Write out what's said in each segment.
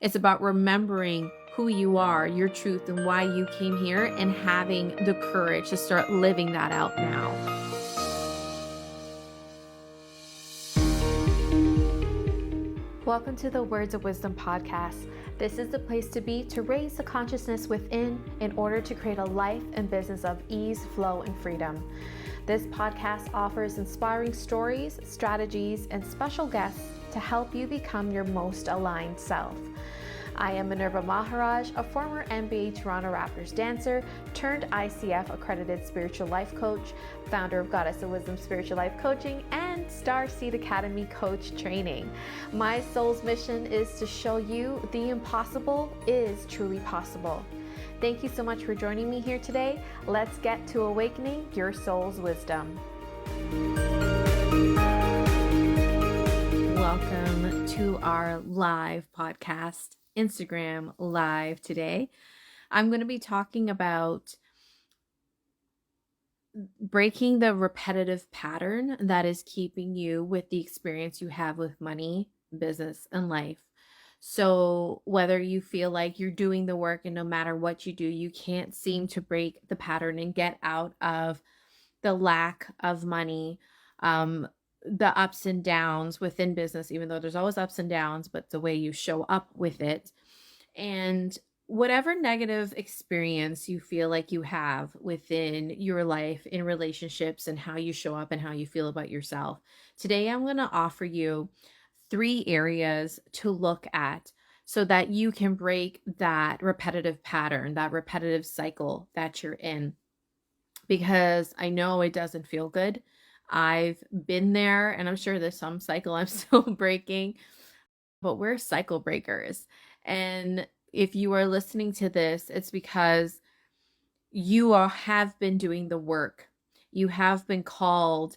It's about remembering who you are, your truth, and why you came here, and having the courage to start living that out now. Welcome to the Words of Wisdom podcast. This is the place to be to raise the consciousness within in order to create a life and business of ease, flow, and freedom. This podcast offers inspiring stories, strategies, and special guests to help you become your most aligned self. I am Minerva Maharaj, a former NBA Toronto Raptors dancer turned ICF accredited spiritual life coach, founder of Goddess of Wisdom Spiritual Life Coaching, and Star Seed Academy coach training. My soul's mission is to show you the impossible is truly possible. Thank you so much for joining me here today. Let's get to awakening your soul's wisdom. Welcome to our live podcast, Instagram live today. I'm going to be talking about breaking the repetitive pattern that is keeping you with the experience you have with money, business, and life. So whether you feel like you're doing the work and no matter what you do, you can't seem to break the pattern and get out of the lack of money, the ups and downs within business, even though there's always ups and downs, but the way you show up with it. And whatever negative experience you feel like you have within your life in relationships and how you show up and how you feel about yourself, today I'm going to offer you 3 areas to look at so that you can break that repetitive pattern, that repetitive cycle that you're in. Because I know it doesn't feel good. I've been there, and I'm sure there's some cycle I'm still breaking, but we're cycle breakers. And if you are listening to this, it's because you have been doing the work. You have been called,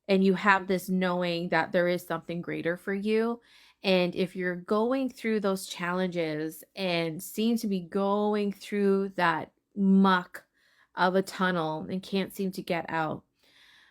and you have this knowing that there is something greater for you. And if you're going through those challenges and seem to be going through that muck of a tunnel and can't seem to get out,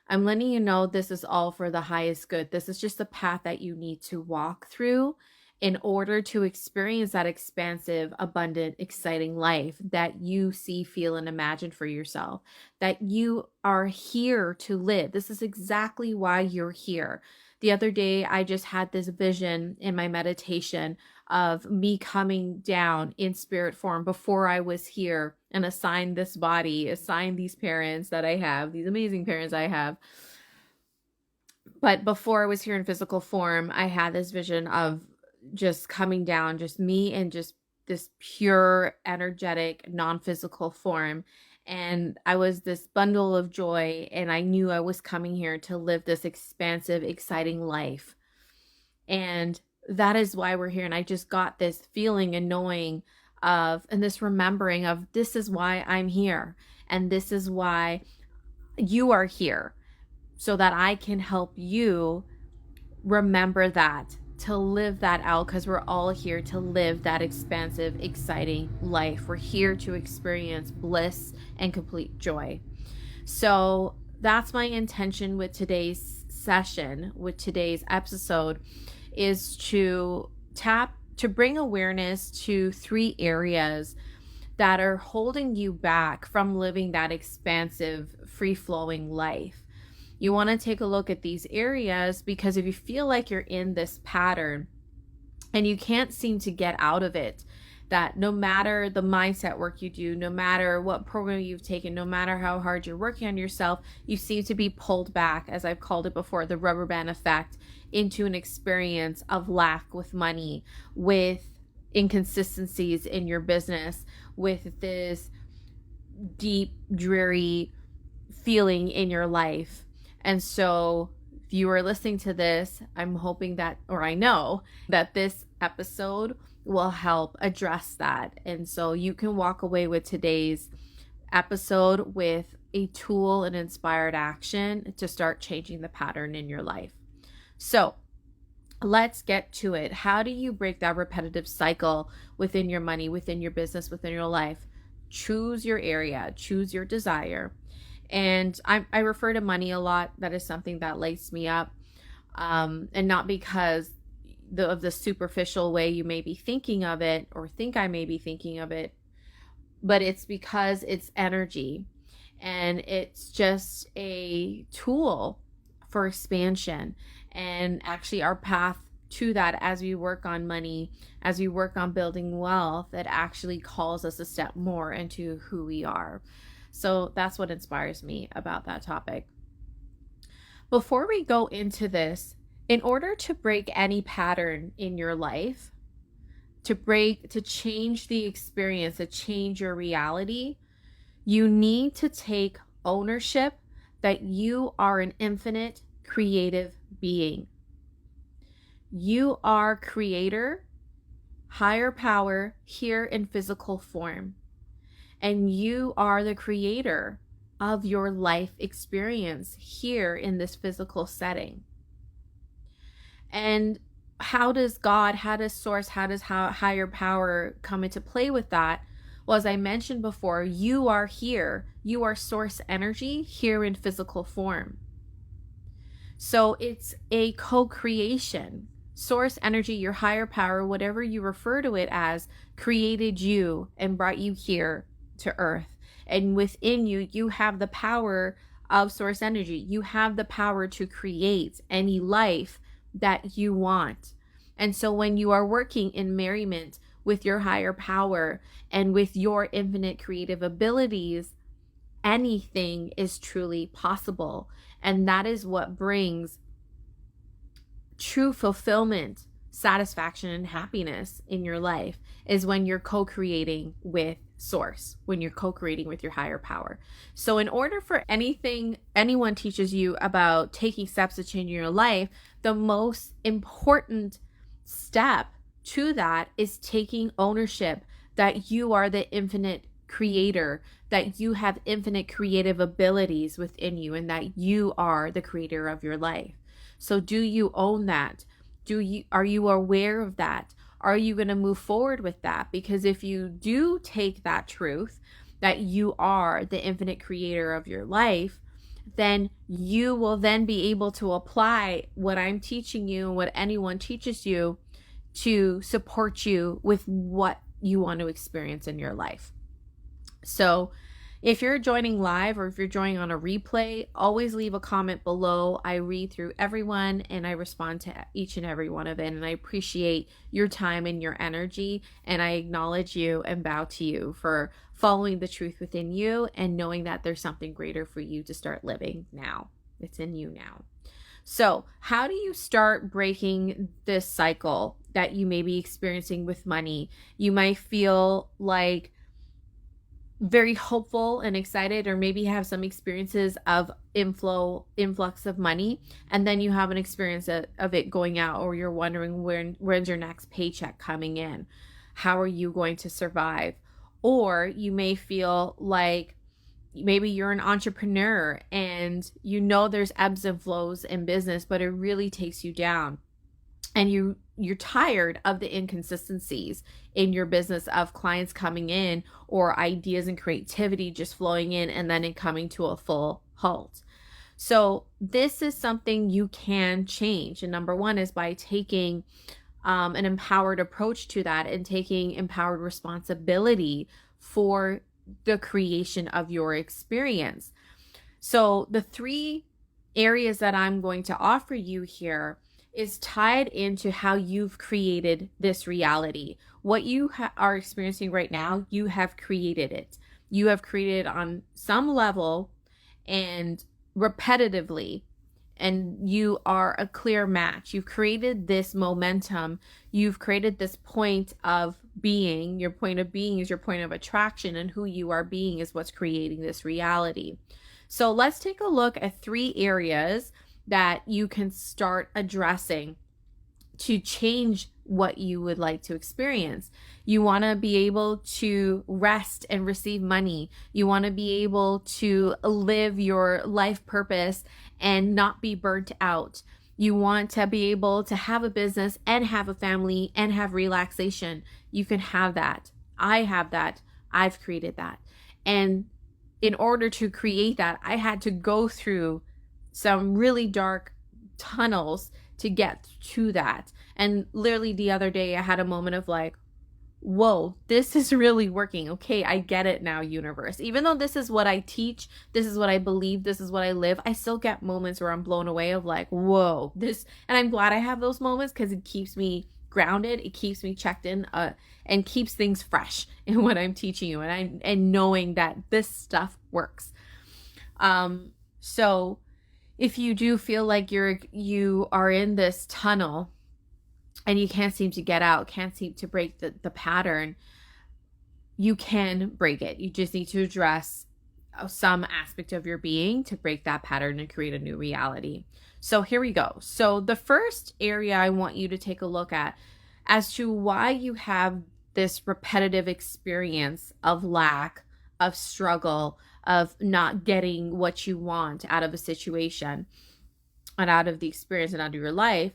I'm letting you know this is all for the highest good. This is just the path that you need to walk through in order to experience that expansive, abundant, exciting life that you see, feel, and imagine for yourself, that you are here to live. This is exactly why you're here. The other day, I just had this vision in my meditation of me coming down in spirit form before I was here and assigned this body, assigned these parents that I have, these amazing parents I have. But before I was here in physical form, I had this vision of just coming down, just me and just this pure, energetic, non-physical form. And I was this bundle of joy, and I knew I was coming here to live this expansive, exciting life. And that is why we're here. And I just got this feeling and knowing of, and this remembering of, this is why I'm here. And this is why you are here, so that I can help you remember that, to live that out, because we're all here to live that expansive, exciting life. We're here to experience bliss and complete joy. So that's my intention with today's session, with today's episode, is to bring awareness to 3 areas that are holding you back from living that expansive, free-flowing life. You want to take a look at these areas, because if you feel like you're in this pattern and you can't seem to get out of it, that no matter the mindset work you do, no matter what program you've taken, no matter how hard you're working on yourself, you seem to be pulled back, as I've called it before, the rubber band effect, into an experience of lack with money, with inconsistencies in your business, with this deep, dreary feeling in your life. And so if you are listening to this, I'm hoping that, or I know that this episode will help address that. And so you can walk away with today's episode with a tool and inspired action to start changing the pattern in your life. So let's get to it. How do you break that repetitive cycle within your money, within your business, within your life? Choose your area, choose your desire. And I refer to money a lot. That is something that lights me up. And not because the superficial way you may be thinking of it, or think I may be thinking of it, but it's because it's energy, and it's just a tool for expansion. And actually, our path to that, as we work on money, as we work on building wealth, it actually calls us a step more into who we are. So that's what inspires me about that topic. Before we go into this, in order to break any pattern in your life, to change the experience, to change your reality, you need to take ownership that you are an infinite creative being. You are creator, higher power here in physical form. And you are the creator of your life experience here in this physical setting. And how does God, how does source, how does higher power come into play with that? Well, as I mentioned before, you are here. You are source energy here in physical form. So it's a co-creation. Source energy, your higher power, whatever you refer to it as, created you and brought you here to earth. And within you, you have the power of source energy. You have the power to create any life that you want. And so when you are working in merriment with your higher power and with your infinite creative abilities, anything is truly possible. And that is what brings true fulfillment, satisfaction, and happiness in your life, is when you're co-creating with source, when you're co-creating with your higher power. So in order for anything anyone teaches you about taking steps to change your life, the most important step to that is taking ownership that you are the infinite creator, that you have infinite creative abilities within you, and that you are the creator of your life. So do you own that? Are you aware of that? Are you going to move forward with that? Because if you do take that truth, that you are the infinite creator of your life, then you will then be able to apply what I'm teaching you and what anyone teaches you to support you with what you want to experience in your life. So if you're joining live or if you're joining on a replay, always leave a comment below. I read through everyone and I respond to each and every one of it. And I appreciate your time and your energy. And I acknowledge you and bow to you for following the truth within you and knowing that there's something greater for you to start living now. It's in you now. So how do you start breaking this cycle that you may be experiencing with money? You might feel like very hopeful and excited, or maybe have some experiences of influx of money, and then you have an experience of it going out, or you're wondering when's your next paycheck coming in? How are you going to survive? Or you may feel like maybe you're an entrepreneur and you know there's ebbs and flows in business, but it really takes you down, and you're tired of the inconsistencies in your business, of clients coming in or ideas and creativity just flowing in and then it coming to a full halt. So this is something you can change. And number one is by taking an empowered approach to that and taking empowered responsibility for the creation of your experience. So the three areas that I'm going to offer you here is tied into how you've created this reality. What you are experiencing right now, you have created it. You have created on some level and repetitively, and you are a clear match. You've created this momentum. You've created this point of being. Your point of being is your point of attraction, and who you are being is what's creating this reality. So let's take a look at 3 areas that you can start addressing to change what you would like to experience. You want to be able to rest and receive money. You want to be able to live your life purpose and not be burnt out. You want to be able to have a business and have a family and have relaxation. You can have that. I have that. I've created that. And in order to create that, I had to go through some really dark tunnels to get to that. And literally the other day, I had a moment of like, whoa, this is really working. Okay, I get it now, universe. Even though this is what I teach, this is what I believe, this is what I live, I still get moments where I'm blown away of like, whoa, this. And I'm glad I have those moments because it keeps me grounded, it keeps me checked in, and keeps things fresh in what I'm teaching you, and knowing that this stuff works. So if you do feel like you are in this tunnel and you can't seem to get out, can't seem to break the pattern, you can break it. You just need to address some aspect of your being to break that pattern and create a new reality. So here we go. So the first area I want you to take a look at as to why you have this repetitive experience of lack, of struggle, of not getting what you want out of a situation and out of the experience and out of your life.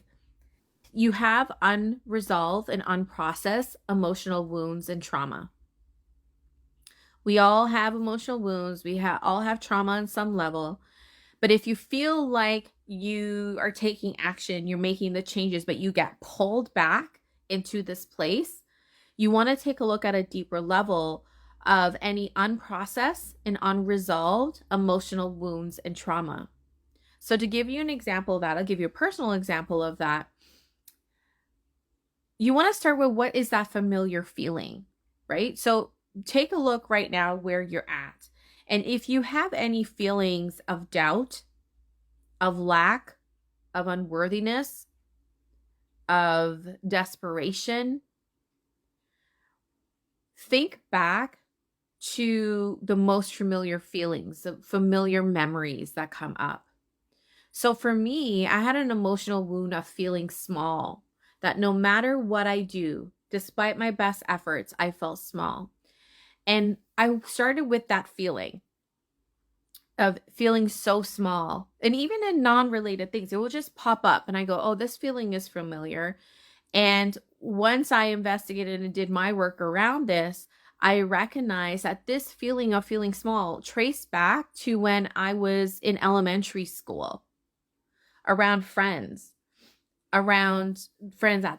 You have unresolved and unprocessed emotional wounds and trauma. We all have emotional wounds. We all have trauma on some level. But if you feel like you are taking action, you're making the changes, but you get pulled back into this place, you want to take a look at a deeper level of any unprocessed and unresolved emotional wounds and trauma. So to give you an example of that, I'll give you a personal example of that. You want to start with, what is that familiar feeling, right? So take a look right now where you're at. And if you have any feelings of doubt, of lack, of unworthiness, of desperation, think back to the most familiar feelings, the familiar memories that come up. So for me, I had an emotional wound of feeling small, that no matter what I do, despite my best efforts, I felt small. And I started with that feeling of feeling so small. And even in non-related things, it will just pop up and I go, oh, this feeling is familiar. And once I investigated and did my work around this, I recognized that this feeling of feeling small traced back to when I was in elementary school, around friends at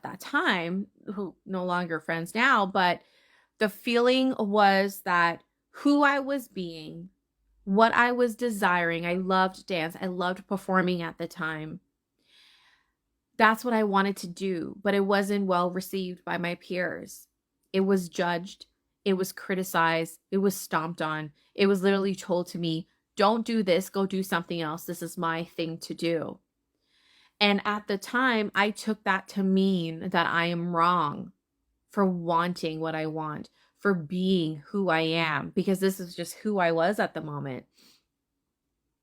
that time, who no longer friends now, but the feeling was that who I was being, what I was desiring. I loved dance. I loved performing at the time. That's what I wanted to do, but it wasn't well received by my peers. It was judged. It was criticized. It was stomped on. It was literally told to me, don't do this, go do something else. This is my thing to do. And at the time, I took that to mean that I am wrong for wanting what I want, for being who I am, because this is just who I was at the moment.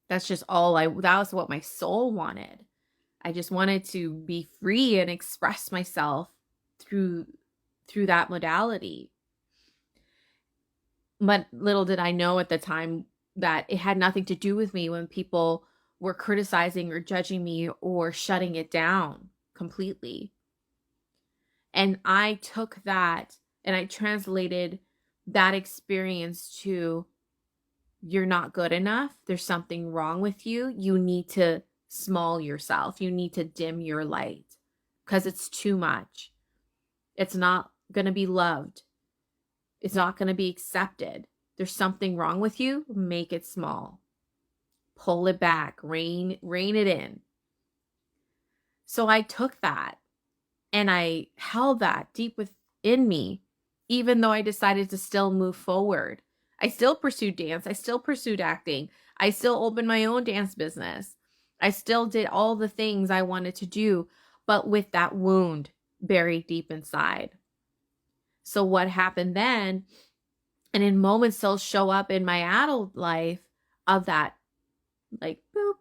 That's just that was what my soul wanted. I just wanted to be free and express myself through that modality. But little did I know at the time that it had nothing to do with me when people were criticizing or judging me or shutting it down completely. And I took that and I translated that experience to, you're not good enough. There's something wrong with you. You need to small yourself. You need to dim your light because it's too much. It's not going to be loved. It's not going to be accepted. There's something wrong with you. Make it small. Pull it back. Rein it in. So I took that and I held that deep within me, even though I decided to still move forward. I still pursued dance. I still pursued acting. I still opened my own dance business. I still did all the things I wanted to do, but with that wound buried deep inside. So what happened then, and in moments still show up in my adult life of that, like, boop,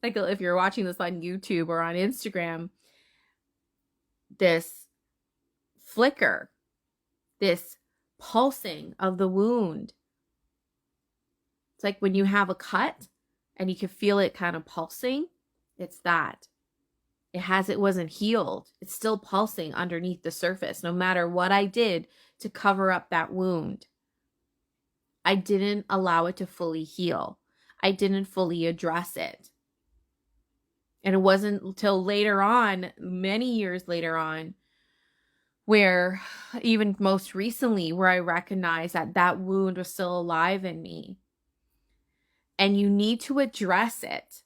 like if you're watching this on YouTube or on Instagram, this flicker, this pulsing of the wound. It's like when you have a cut and you can feel it kind of pulsing. It's that. It wasn't healed. It's still pulsing underneath the surface, no matter what I did to cover up that wound. I didn't allow it to fully heal. I didn't fully address it. And it wasn't until later on, many years later on, where even most recently, where I recognized that that wound was still alive in me. And you need to address it.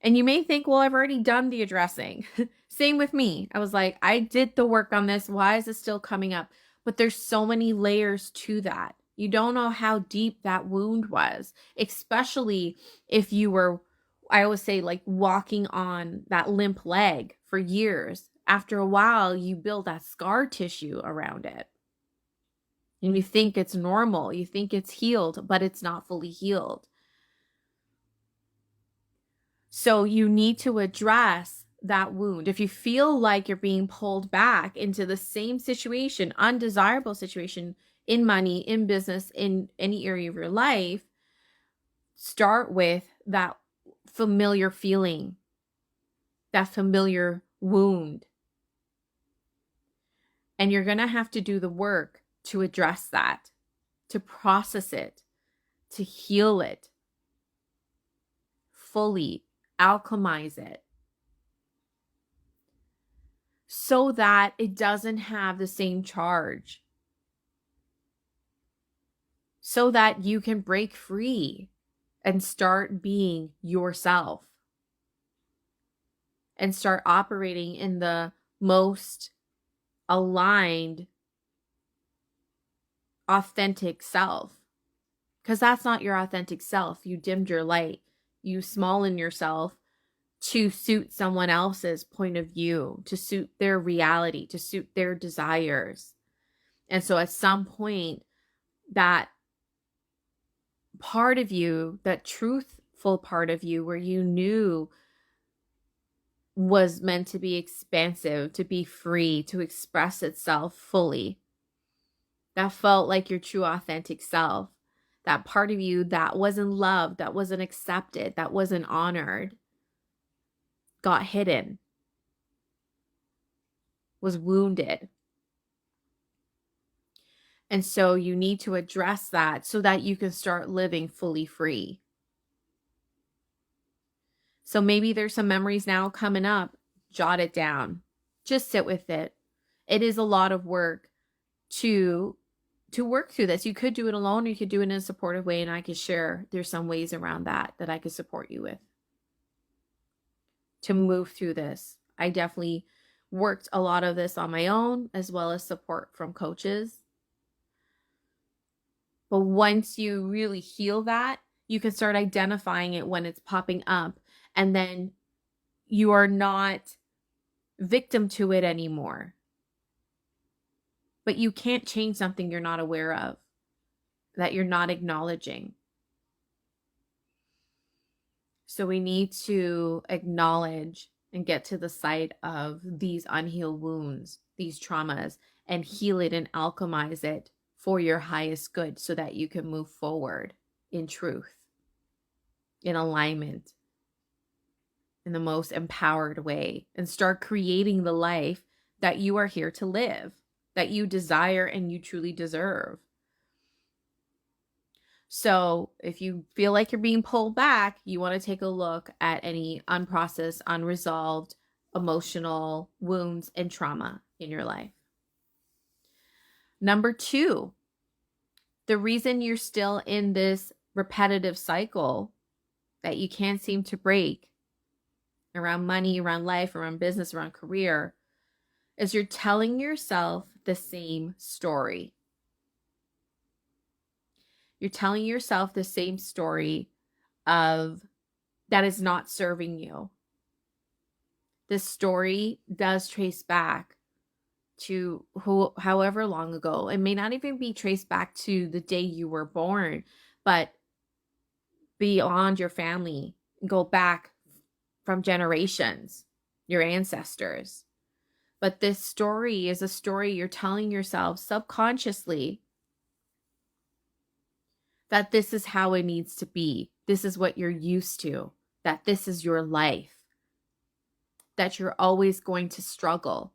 And you may think, well, I've already done the addressing. Same with me. I was like, I did the work on this. Why is it still coming up? But there's so many layers to that. You don't know how deep that wound was, especially if you were, I always say, like walking on that limp leg for years. After a while, you build that scar tissue around it. And you think it's normal. You think it's healed, but it's not fully healed. So you need to address that wound. If you feel like you're being pulled back into the same situation, undesirable situation in money, in business, in any area of your life, start with that familiar feeling, that familiar wound. And you're going to have to do the work to address that, to process it, to heal it fully, alchemize it, so that it doesn't have the same charge, so that you can break free and start being yourself and start operating in the most aligned, authentic self. Because that's not your authentic self. You dimmed your light. You smollen yourself to suit someone else's point of view, to suit their reality, to suit their desires. And so at some point, that part of you, that truthful part of you where you knew was meant to be expansive, to be free, to express itself fully, that felt like your true authentic self, that part of you that wasn't loved, that wasn't accepted, that wasn't honored, got hidden, was wounded. And so you need to address that so that you can start living fully free. So maybe there's some memories now coming up. Jot it down. Just sit with it. It is a lot of work to work through this. You could do it alone, or you could do it in a supportive way, and I could share there's some ways around that I could support you with to move through this. I definitely worked a lot of this on my own, as well as support from coaches. But once you really heal that, you can start identifying it when it's popping up, and then you are not victim to it anymore. But you can't change something you're not aware of, that you're not acknowledging. So we need to acknowledge and get to the side of these unhealed wounds, these traumas, and heal it and alchemize it for your highest good so that you can move forward in truth, in alignment, in the most empowered way, and start creating the life that you are here to live, that you desire and you truly deserve. So if you feel like you're being pulled back, you want to take a look at any unprocessed, unresolved emotional wounds and trauma in your life. Number 2, the reason you're still in this repetitive cycle that you can't seem to break around money, around life, around business, around career, is you're telling yourself the same story. You're telling yourself the same story of that is not serving you. This story does trace back to however long ago. It may not even be traced back to the day you were born, but beyond your family, go back from generations, your ancestors. But this story is a story you're telling yourself subconsciously that this is how it needs to be. This is what you're used to, that this is your life, that you're always going to struggle,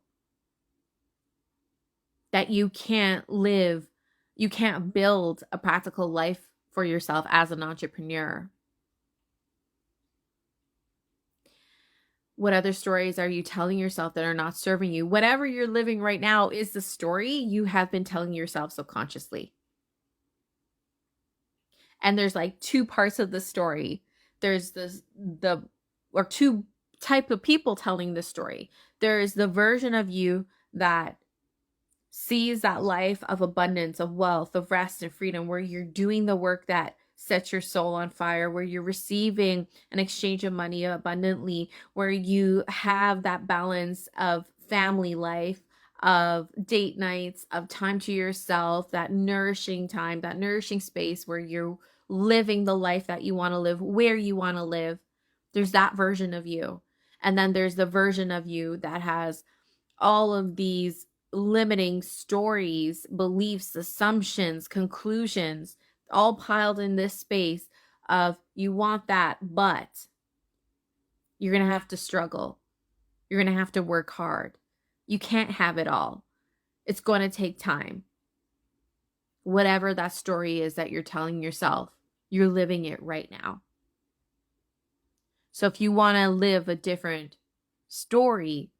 that you can't live, you can't build a practical life for yourself as an entrepreneur. What other stories are you telling yourself that are not serving you? Whatever you're living right now is the story you have been telling yourself subconsciously. And there's like two parts of the story. There's two type of people telling the story. There's the version of you that sees that life of abundance, of wealth, of rest and freedom, where you're doing the work that sets your soul on fire, where you're receiving an exchange of money abundantly, where you have that balance of family life, of date nights, of time to yourself, that nourishing time, that nourishing space where you're living the life that you want to live, where you want to live. There's that version of you. And then there's the version of you that has all of these limiting stories, beliefs, assumptions, conclusions, all piled in this space of you want that, but you're going to have to struggle. You're going to have to work hard. You can't have it all. It's going to take time. Whatever that story is that you're telling yourself, you're living it right now. So if you want to live a different story,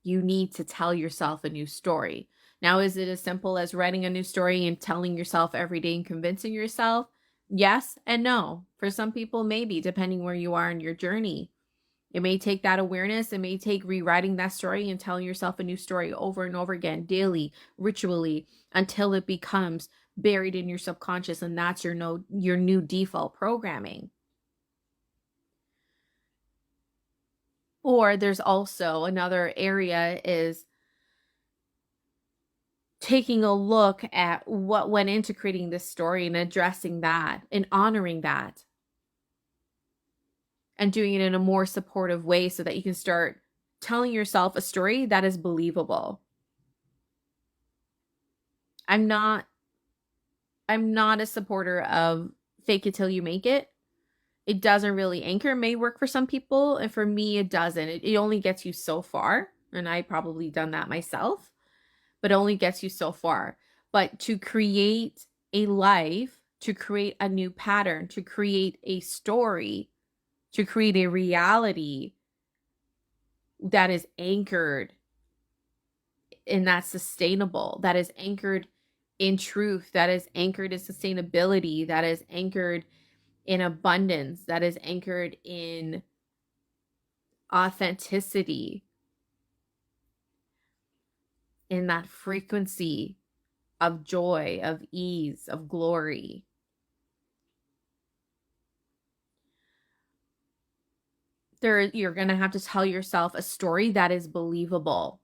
you need to tell yourself a new story. Now, is it as simple as writing a new story and telling yourself every day and convincing yourself? Yes and no. For some people, maybe, depending where you are in your journey. It may take that awareness. It may take rewriting that story and telling yourself a new story over and over again, daily, ritually, until it becomes buried in your subconscious, and that's your new default programming. Or there's also another area is taking a look at what went into creating this story and addressing that and honoring that and doing it in a more supportive way so that you can start telling yourself a story that is believable. I'm not a supporter of fake it till you make it. It doesn't really anchor. It may work for some people, and for me it doesn't. It only gets you so far, and I probably done that myself, but only gets you so far. But to create a life, to create a new pattern, to create a story, to create a reality that is anchored in that sustainable, that is anchored in truth, that is anchored in sustainability, that is anchored in abundance, that is anchored in authenticity, in that frequency of joy, of ease, of glory. You're going to have to tell yourself a story that is believable.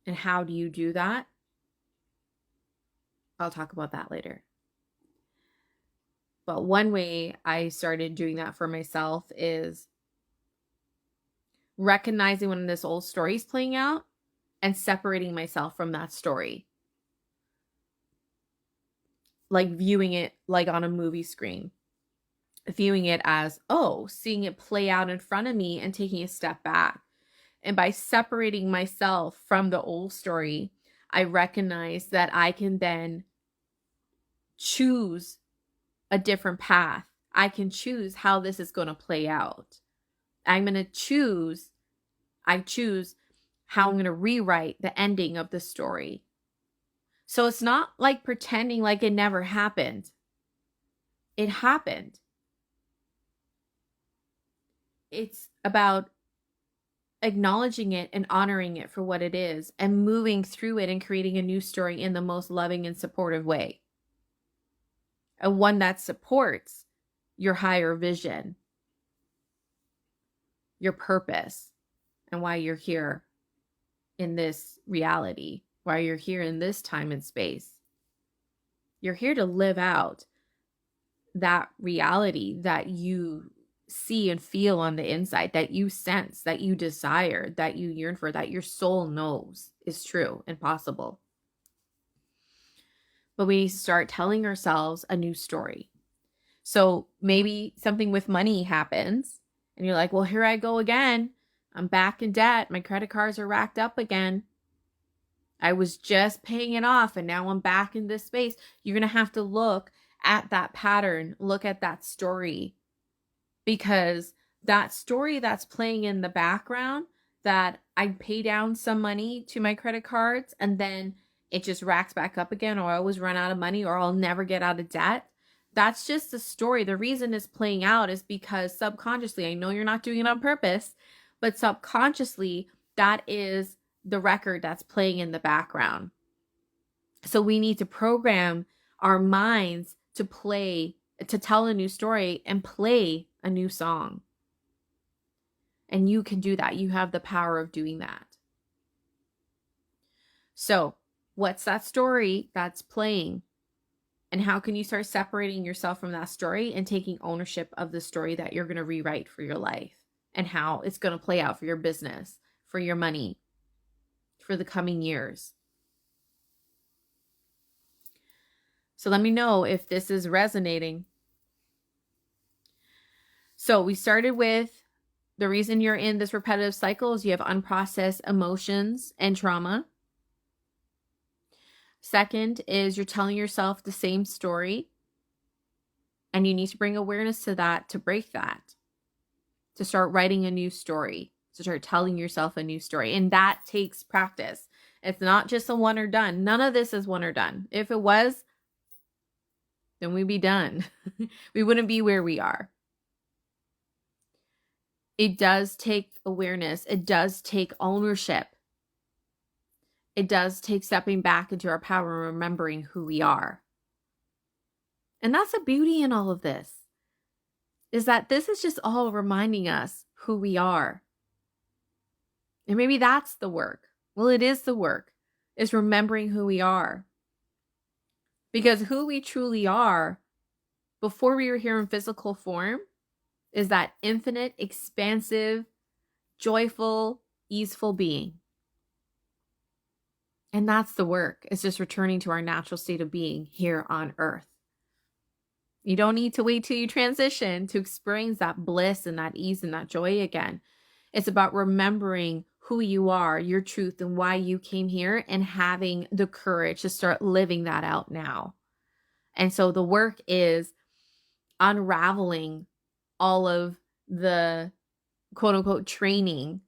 And how do you do that? I'll talk about that later. But one way I started doing that for myself is recognizing when this old story is playing out and separating myself from that story. Like viewing it like on a movie screen. Viewing it as, seeing it play out in front of me and taking a step back. And by separating myself from the old story, I recognize that I can then choose a different path. I can choose how this is going to play out. I choose how I'm going to rewrite the ending of the story. So it's not like pretending like it never happened. It happened. It's about acknowledging it and honoring it for what it is and moving through it and creating a new story in the most loving and supportive way. And one that supports your higher vision, your purpose, and why you're here in this reality, why you're here in this time and space. You're here to live out that reality that you see and feel on the inside, that you sense, that you desire, that you yearn for, that your soul knows is true and possible. But we start telling ourselves a new story. So maybe something with money happens and you're like, well, here I go again. I'm back in debt. My credit cards are racked up again. I was just paying it off and now I'm back in this space. You're going to have to look at that pattern, look at that story, because that story that's playing in the background, that I pay down some money to my credit cards and then it just racks back up again, or I always run out of money, or I'll never get out of debt. That's just the story. The reason it's playing out is because subconsciously, I know you're not doing it on purpose, but subconsciously, that is the record that's playing in the background. So we need to program our minds to tell a new story and play a new song. And you can do that. You have the power of doing that. So, what's that story that's playing? And how can you start separating yourself from that story and taking ownership of the story that you're going to rewrite for your life and how it's going to play out for your business, for your money, for the coming years? So let me know if this is resonating. So we started with the reason you're in this repetitive cycle is you have unprocessed emotions and trauma. Second is you're telling yourself the same story, and you need to bring awareness to that to break that, to start writing a new story, to start telling yourself a new story. And that takes practice. It's not just a one or done. None of this is one or done. If it was, then we'd be done. We wouldn't be where we are. It does take awareness. It does take ownership. It does take stepping back into our power and remembering who we are. And that's the beauty in all of this, is that this is just all reminding us who we are. And maybe that's the work. Well, it is the work, is remembering who we are. Because who we truly are before we were here in physical form is that infinite, expansive, joyful, easeful being. And that's the work. It's just returning to our natural state of being here on earth. You don't need to wait till you transition to experience that bliss and that ease and that joy again. It's about remembering who you are, your truth, and why you came here, and having the courage to start living that out now. And so the work is unraveling all of the quote unquote training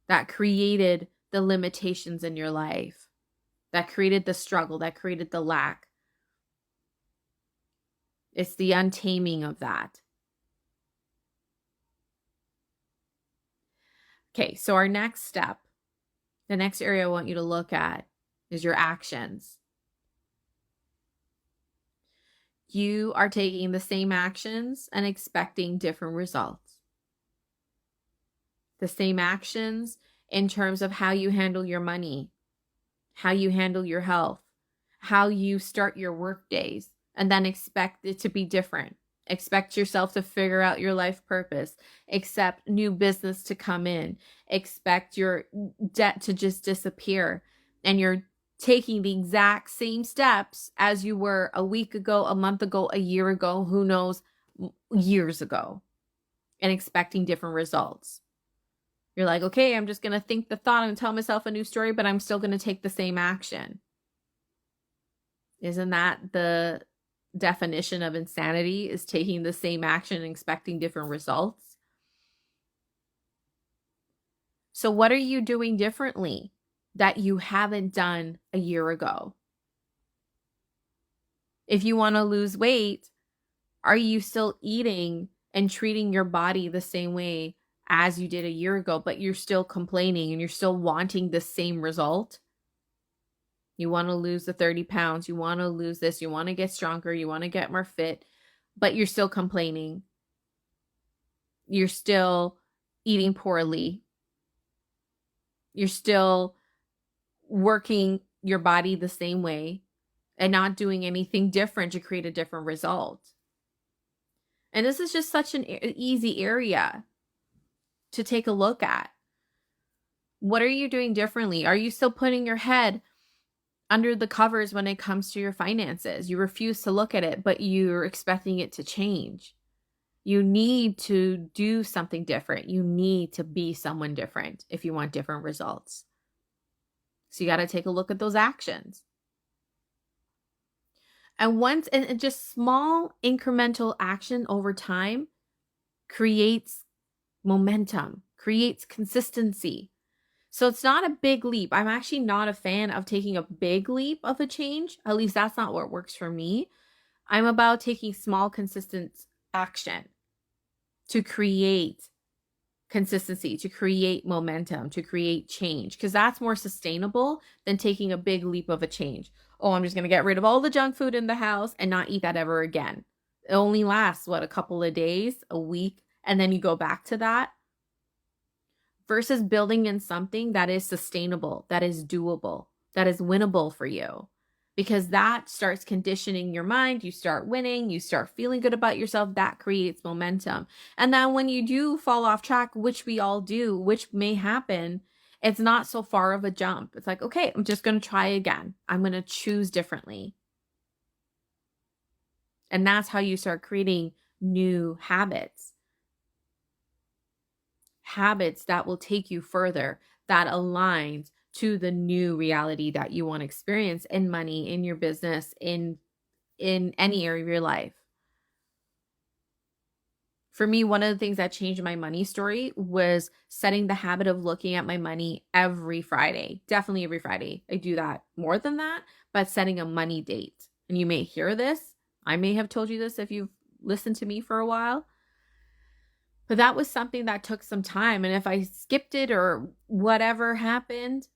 that created the limitations in your life, that created the struggle, that created the lack. It's the untaming of that. Okay, so our next step, the next area I want you to look at is your actions. You are taking the same actions and expecting different results. The same actions in terms of how you handle your money, how you handle your health, how you start your work days, and then expect it to be different. Expect yourself to figure out your life purpose. Expect new business to come in. Expect your debt to just disappear. And you're taking the exact same steps as you were a week ago, a month ago, a year ago, who knows, years ago, and expecting different results. You're like, okay, I'm just going to think the thought and tell myself a new story, but I'm still going to take the same action. Isn't that the definition of insanity, is taking the same action and expecting different results? So what are you doing differently that you haven't done a year ago? If you want to lose weight, are you still eating and treating your body the same way as you did a year ago, but you're still complaining and you're still wanting the same result? You want to lose the 30 pounds. You want to lose this. You want to get stronger. You want to get more fit, but you're still complaining. You're still eating poorly. You're still working your body the same way and not doing anything different to create a different result. And this is just such an easy area to take a look at. What are you doing differently? Are you still putting your head under the covers when it comes to your finances? You refuse to look at it, but you're expecting it to change. You need to do something different. You need to be someone different if you want different results. So you got to take a look at those actions. And just small incremental action over time creates momentum, creates consistency. So it's not a big leap. I'm actually not a fan of taking a big leap of a change. At least that's not what works for me. I'm about taking small, consistent action to create consistency, to create momentum, to create change, because that's more sustainable than taking a big leap of a change. Oh, I'm just going to get rid of all the junk food in the house and not eat that ever again. It only lasts, what, a couple of days, a week, and then you go back to that versus building in something that is sustainable, that is doable, that is winnable for you. Because that starts conditioning your mind. You start winning, you start feeling good about yourself. That creates momentum. And then when you do fall off track, which we all do, which may happen, it's not so far of a jump. It's like, okay, I'm just going to try again. I'm going to choose differently. And that's how you start creating new habits. Habits that will take you further, that aligns to the new reality that you want to experience in money, in your business, in any area of your life. For me, one of the things that changed my money story was setting the habit of looking at my money every Friday. Definitely every Friday. I do that more than that, but setting a money date. And you may hear this. I may have told you this if you've listened to me for a while. But that was something that took some time. And if I skipped it or whatever happened,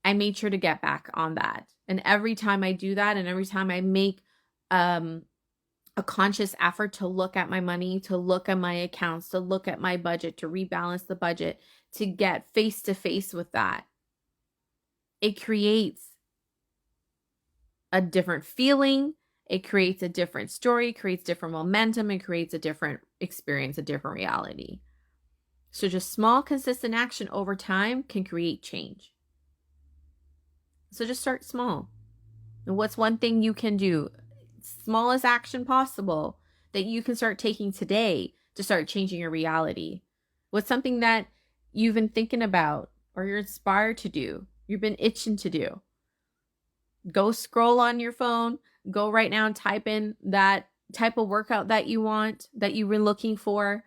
I made sure to get back on that. And every time I do that, and every time I make a conscious effort to look at my money, to look at my accounts, to look at my budget, to rebalance the budget, to get face to face with that, it creates a different feeling. It creates a different story, creates different momentum, and creates a different experience, a different reality. So just small, consistent action over time can create change. So just start small. And what's one thing you can do, smallest action possible, that you can start taking today to start changing your reality? What's something that you've been thinking about or you're inspired to do, you've been itching to do? Go scroll on your phone, go right now and type in that type of workout that you want, that you were looking for.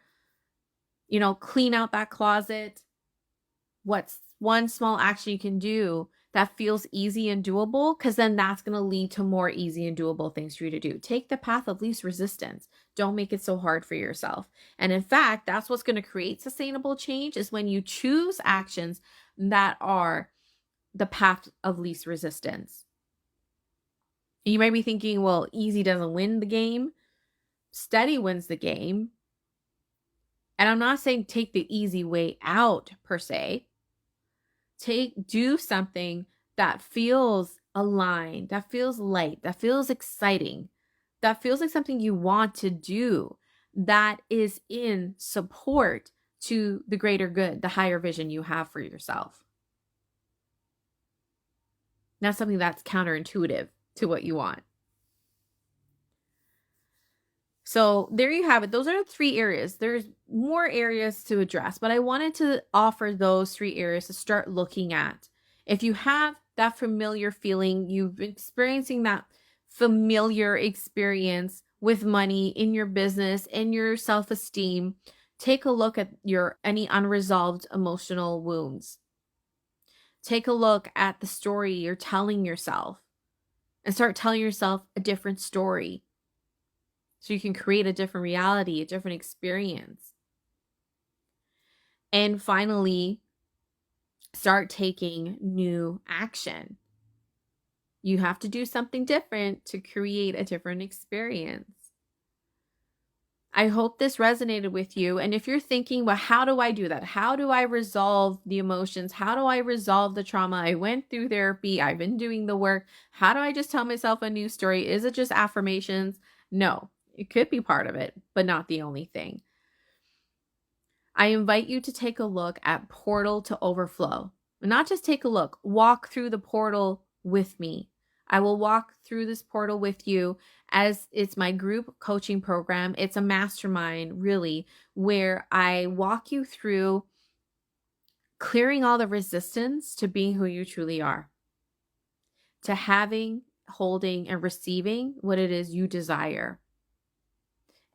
Clean out that closet. What's one small action you can do that feels easy and doable? Because then that's going to lead to more easy and doable things for you to do. Take the path of least resistance. Don't make it so hard for yourself. And in fact, that's what's going to create sustainable change, is when you choose actions that are the path of least resistance. You might be thinking, well, easy doesn't win the game. Steady wins the game. And I'm not saying take the easy way out per se. Do something that feels aligned, that feels light, that feels exciting, that feels like something you want to do, that is in support to the greater good, the higher vision you have for yourself. Not something that's counterintuitive to what you want. So there you have it. Those are the 3 areas. There's more areas to address, but I wanted to offer those 3 areas to start looking at. If you have that familiar feeling, you've been experiencing that familiar experience with money in your business, in your self-esteem, take a look at any unresolved emotional wounds. Take a look at the story you're telling yourself and start telling yourself a different story, so you can create a different reality, a different experience. And finally, start taking new action. You have to do something different to create a different experience. I hope this resonated with you. And if you're thinking, well, how do I do that? How do I resolve the emotions? How do I resolve the trauma? I went through therapy. I've been doing the work. How do I just tell myself a new story? Is it just affirmations? No, it could be part of it, but not the only thing. I invite you to take a look at Portal to Overflow. Not just take a look, walk through the portal with me. I will walk through this portal with you, as it's my group coaching program. It's a mastermind, really, where I walk you through clearing all the resistance to being who you truly are, to having, holding, and receiving what it is you desire.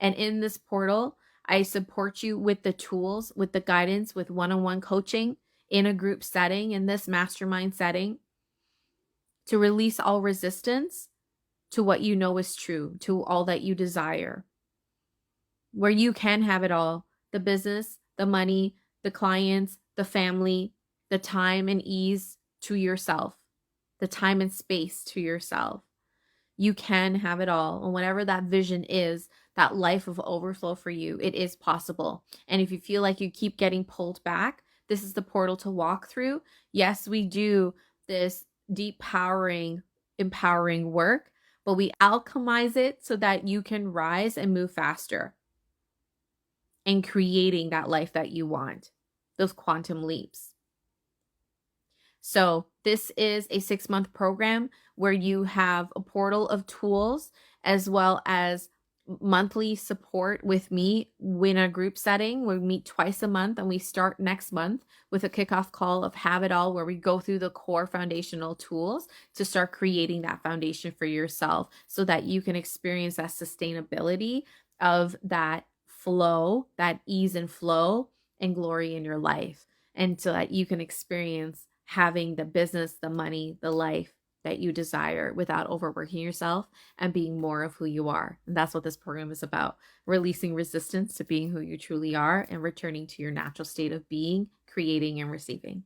And in this portal, I support you with the tools, with the guidance, with one-on-one coaching in a group setting, in this mastermind setting, to release all resistance to what you know is true, to all that you desire, where you can have it all: the business, the money, the clients, the family, the time and ease to yourself, the time and space to yourself. You can have it all. And whatever that vision is, that life of overflow for you, it is possible. And if you feel like you keep getting pulled back, this is the portal to walk through. Yes, we do this deep empowering work, but we alchemize it so that you can rise and move faster in creating that life that you want, those quantum leaps. So this is a 6-month program where you have a portal of tools as well as monthly support with me in a group setting. We meet twice a month, and we start next month with a kickoff call of Have It All, where we go through the core foundational tools to start creating that foundation for yourself so that you can experience that sustainability of that flow, that ease and flow and glory in your life, and so that you can experience having the business, the money, the life that you desire without overworking yourself and being more of who you are. And that's what this program is about: releasing resistance to being who you truly are and returning to your natural state of being, creating, and receiving.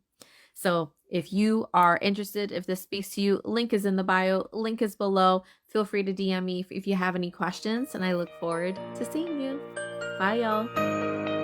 So if you are interested, if this speaks to you, link is in the bio, link is below. Feel free to DM me if you have any questions, and I look forward to seeing you. Bye, y'all.